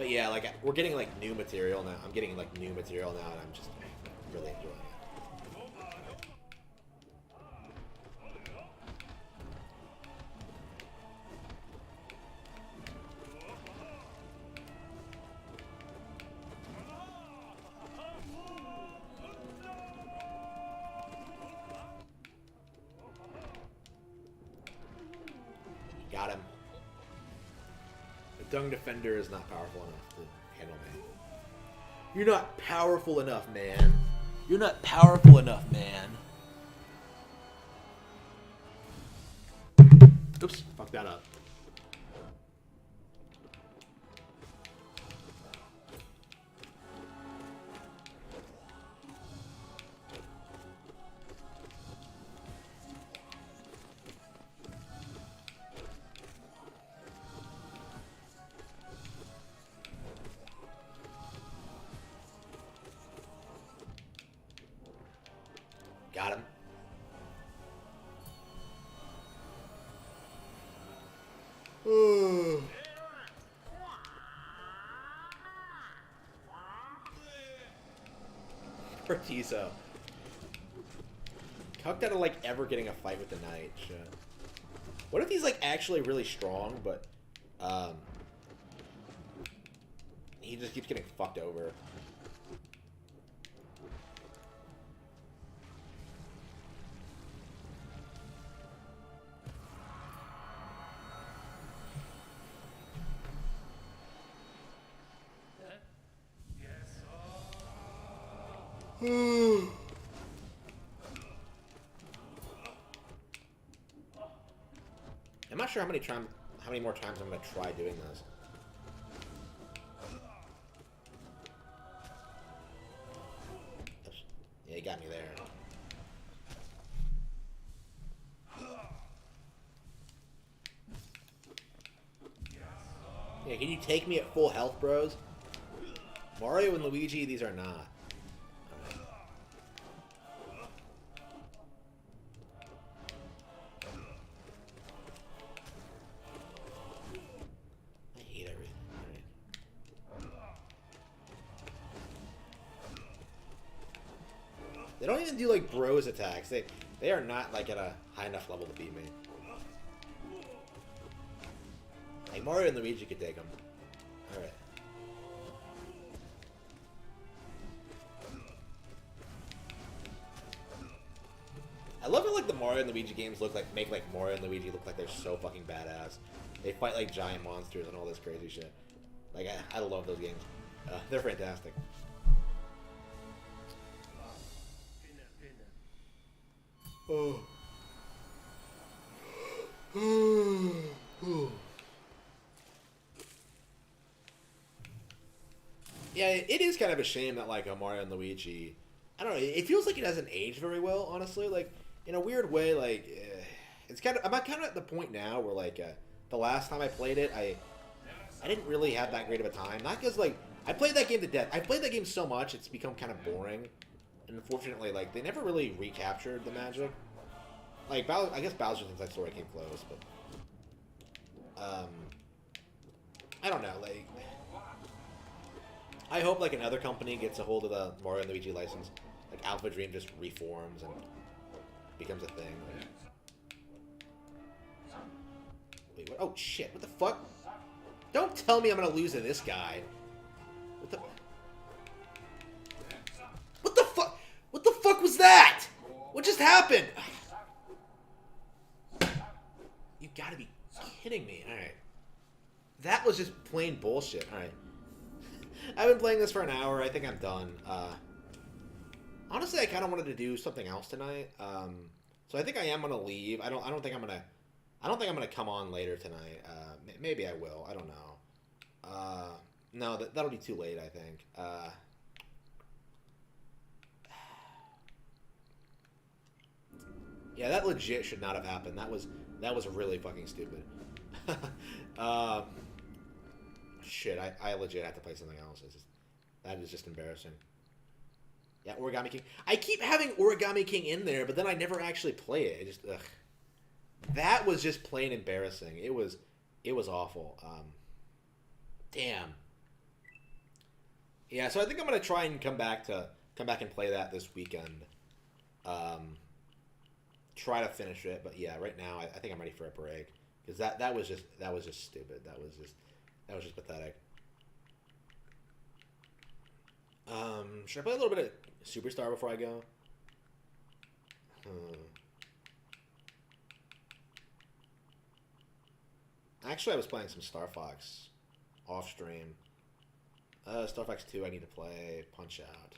yeah, like we're getting like new material now. I'm getting like new material now, and I'm just really enjoying it. Got him. The Dung Defender is not powerful enough to handle me. You're not powerful enough, man. You're not powerful enough, man. Oops, fucked that up. Got him. Pertizo. Cucked out of like ever getting a fight with the knight. Shit. What if he's like actually really strong, but he just keeps getting fucked over? I'm not sure how many more times I'm gonna try doing this. Oops. Yeah, he got me there. Yeah, can you take me at full health, bros? Mario and Luigi, these are not. They don't even do like bros attacks. They are not like at a high enough level to beat me. Like Mario and Luigi could take them. All right. I love how like the Mario and Luigi games make like Mario and Luigi look like they're so fucking badass. They fight like giant monsters and all this crazy shit. Like I love those games. They're fantastic. Oh. Yeah, it is kind of a shame that like Mario and Luigi, I don't know, it feels like it hasn't aged very well, honestly. Like in a weird way, like it's kind of I'm kind of at the point now where like the last time I played it, I didn't really have that great of a time. Not because like I played that game to death. I played that game so much it's become kind of boring. And unfortunately, like they never really recaptured the magic. Like I guess Bowser's Inside Story came close, but I don't know. Like I hope like another company gets a hold of the Mario and Luigi license. Like Alpha Dream just reforms and becomes a thing. Like, wait, what? Oh shit! What the fuck? Don't tell me I'm gonna lose to this guy. What the? What the fuck? What the fuck was that? What just happened? You gotta be kidding me. Alright. That was just plain bullshit. Alright. I've been playing this for an hour. I think I'm done. Honestly, I kind of wanted to do something else tonight. So I think I am gonna leave. I don't think I'm gonna come on later tonight. Maybe I will. I don't know. No, that'll be too late, I think. Yeah, that legit should not have happened. That was really fucking stupid. Shit, I legit have to play something else. That is just embarrassing. Yeah, Origami King. I keep having Origami King in there, but then I never actually play it. That was just plain embarrassing. It was awful. Damn. Yeah, so I think I'm gonna try and come back and play that this weekend. Um, Try to finish it, but yeah, right now I think I'm ready for a break because that was just stupid. That was just pathetic. Should I play a little bit of Superstar before I go? Hmm. Actually, I was playing some Star Fox off stream. Star Fox 2, I need to play Punch Out.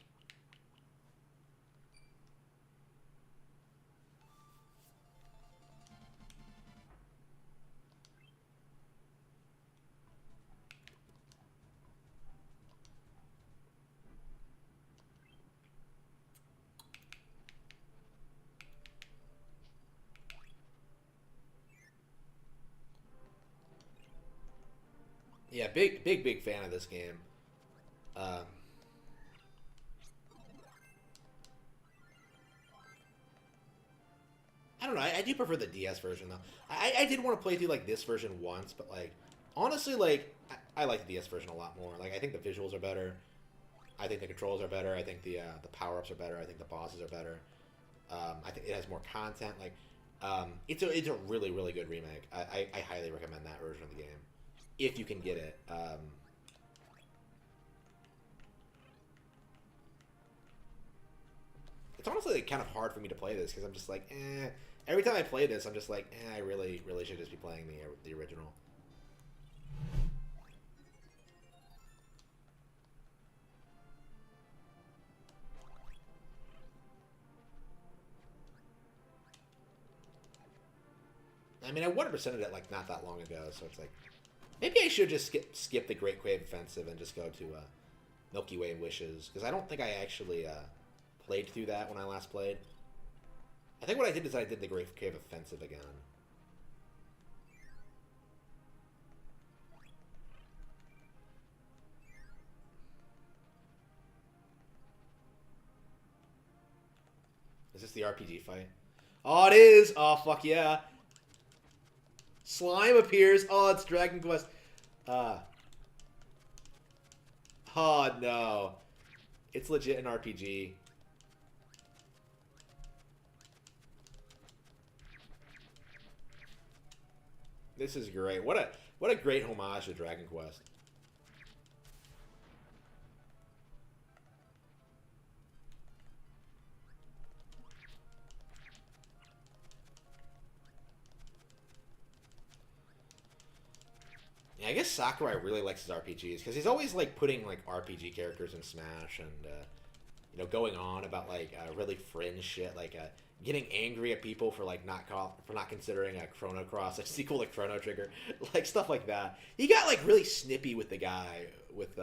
Yeah, big fan of this game. Um, I don't know. I do prefer the DS version though. I did want to play through like this version once, but like honestly, like I like the DS version a lot more. Like I think the visuals are better. I think the controls are better. I think the power ups are better. I think the bosses are better. I think it has more content. Like it's a really good remake. I highly recommend that version of the game if you can get it. It's honestly like, kind of hard for me to play this because I'm just like, eh. Every time I play this, I'm just like, I really should just be playing the original. I mean, I 100%ed it like not that long ago, so it's like maybe I should just skip the Great Wave Offensive and just go to Milky Way Wishes because I don't think I actually played through that when I last played. I think what I did is I did the Great Wave Offensive again. Is this the RPG fight? Oh, it is! Oh, fuck yeah. Slime appears. Oh, it's Dragon Quest. Uh, oh, no. It's legit an RPG. This is great. What a great homage to Dragon Quest. Yeah, I guess Sakurai really likes his RPGs because he's always like putting like RPG characters in Smash and going on about like really fringe shit like getting angry at people for like for not considering a Chrono Cross a sequel to Chrono Trigger, like stuff like that. He got like really snippy with the guy with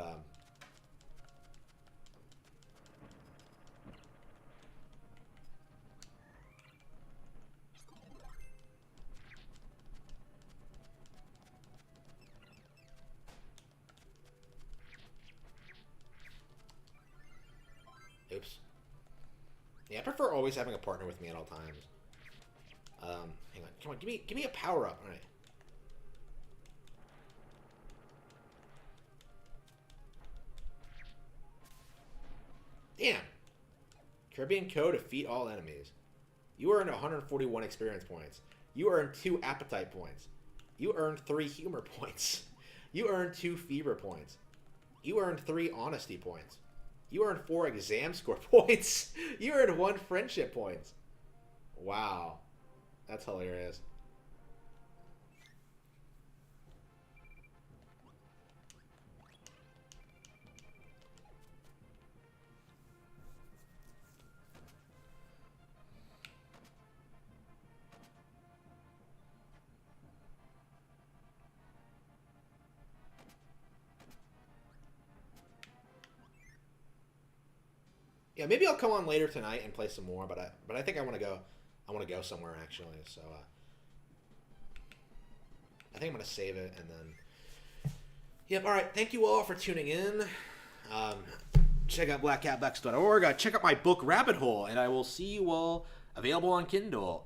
oops. Yeah, I prefer always having a partner with me at all times. Hang on, come on, give me a power up. All right. Damn. Caribbean Co. defeat all enemies. You earned 141 experience points. You earned 2 appetite points. You earned 3 humor points. You earned 2 fever points. You earned 3 honesty points. You earned 4 exam score points. You earned 1 friendship points. Wow. That's hilarious. Yeah, maybe I'll come on later tonight and play some more, but I think I want to go. I want to go somewhere actually. So I think I'm gonna save it and then. Yep. All right. Thank you all for tuning in. Um, check out blackcatbucks.org. Check out my book Rabbit Hole, and I will see you all available on Kindle.